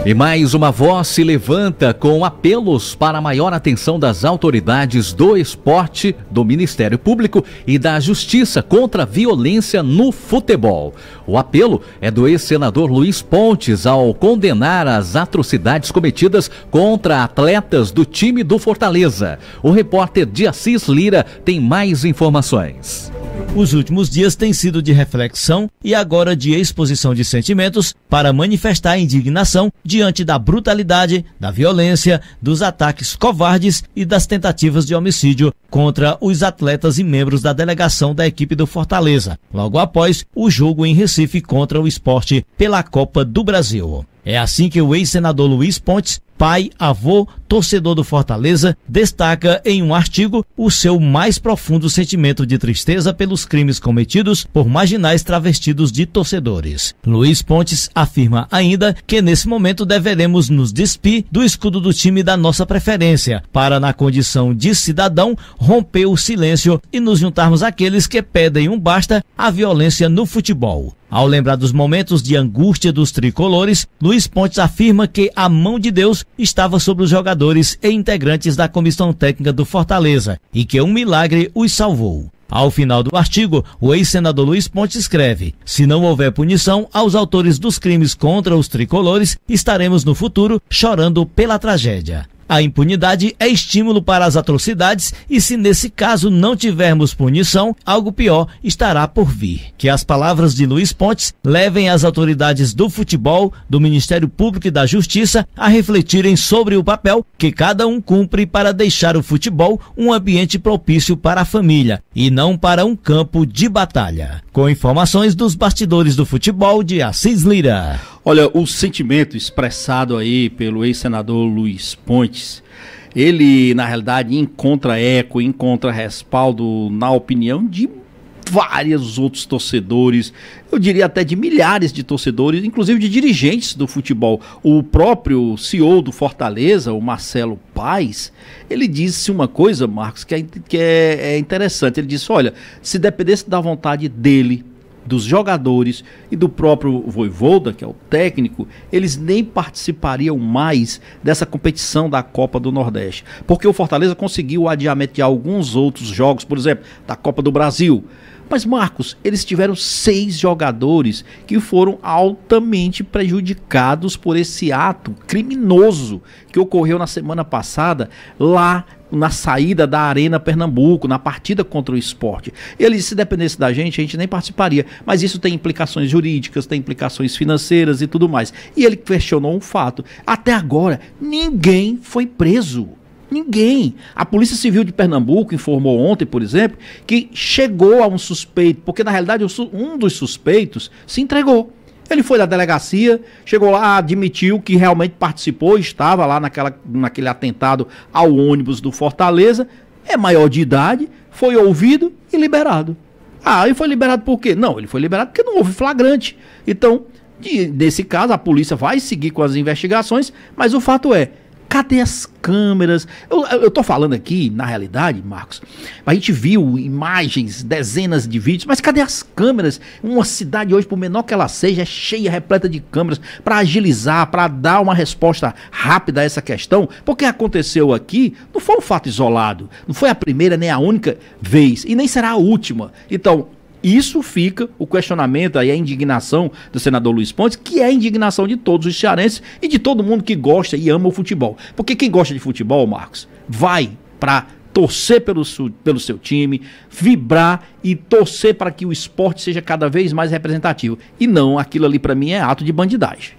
E mais uma voz se levanta com apelos para maior atenção das autoridades do esporte, do Ministério Público e da Justiça contra a violência no futebol. O apelo é do ex-senador Luiz Pontes ao condenar as atrocidades cometidas contra atletas do time do Fortaleza. O repórter de Assis Lira tem mais informações. Os últimos dias têm sido de reflexão e agora de exposição de sentimentos para manifestar a indignação diante da brutalidade, da violência, dos ataques covardes e das tentativas de homicídio contra os atletas e membros da delegação da equipe do Fortaleza, logo após o jogo em Recife contra o Sport pela Copa do Brasil. É assim que o ex-senador Luiz Pontes, pai, avô, torcedor do Fortaleza, destaca em um artigo o seu mais profundo sentimento de tristeza pelos crimes cometidos por marginais travestidos de torcedores. Luiz Pontes afirma ainda que nesse momento deveremos nos despir do escudo do time da nossa preferência, para na condição de cidadão romper o silêncio e nos juntarmos àqueles que pedem um basta à violência no futebol. Ao lembrar dos momentos de angústia dos tricolores, Luiz Pontes afirma que a mão de Deus estava sobre os jogadores e integrantes da comissão técnica do Fortaleza e que um milagre os salvou. Ao final do artigo, o ex-senador Luiz Pontes escreve: se não houver punição aos autores dos crimes contra os tricolores, estaremos no futuro chorando pela tragédia. A impunidade é estímulo para as atrocidades e se nesse caso não tivermos punição, algo pior estará por vir. Que as palavras de Luiz Pontes levem as autoridades do futebol, do Ministério Público e da Justiça a refletirem sobre o papel que cada um cumpre para deixar o futebol um ambiente propício para a família e não para um campo de batalha. Com informações dos bastidores do futebol de Assis Lira. Olha, o sentimento expressado aí pelo ex-senador Luiz Pontes, ele, na realidade, encontra eco, encontra respaldo na opinião de vários outros torcedores, eu diria até de milhares de torcedores, inclusive de dirigentes do futebol. O próprio CEO do Fortaleza, o Marcelo Paes, ele disse uma coisa, Marcos, que é interessante. Ele disse, olha, se dependesse da vontade dele, dos jogadores e do próprio Vojvoda, que é o técnico, eles nem participariam mais dessa competição da Copa do Nordeste, porque o Fortaleza conseguiu o adiamento de alguns outros jogos, por exemplo, da Copa do Brasil. Mas, Marcos, eles tiveram 6 jogadores que foram altamente prejudicados por esse ato criminoso que ocorreu na semana passada lá na saída da Arena Pernambuco, na partida contra o Sport. Ele disse, se dependesse da gente, a gente nem participaria. Mas isso tem implicações jurídicas, tem implicações financeiras e tudo mais. E ele questionou um fato. Até agora, ninguém foi preso. Ninguém. A Polícia Civil de Pernambuco informou ontem, por exemplo, que chegou a um suspeito, porque na realidade um dos suspeitos se entregou. Ele foi da delegacia, chegou lá, admitiu que realmente participou, estava lá naquele atentado ao ônibus do Fortaleza, é maior de idade, foi ouvido e liberado. Ah, e foi liberado por quê? Não, ele foi liberado porque não houve flagrante. Então, nesse caso, a polícia vai seguir com as investigações, mas o fato é, cadê as câmeras? Eu tô falando aqui, na realidade, Marcos, a gente viu imagens, dezenas de vídeos, mas cadê as câmeras? Uma cidade hoje, por menor que ela seja, é cheia, repleta de câmeras para agilizar, para dar uma resposta rápida a essa questão, porque aconteceu aqui, não foi um fato isolado, não foi a primeira nem a única vez, e nem será a última. Então, isso fica o questionamento aí, a indignação do senador Luiz Pontes, que é a indignação de todos os cearenses e de todo mundo que gosta e ama o futebol. Porque quem gosta de futebol, Marcos, vai para torcer pelo seu time, vibrar e torcer para que o esporte seja cada vez mais representativo. E não, aquilo ali para mim é ato de bandidagem.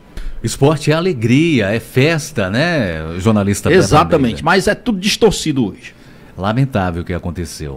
Esporte é alegria, é festa, né, jornalista? Exatamente, mas é tudo distorcido hoje. Lamentável o que aconteceu.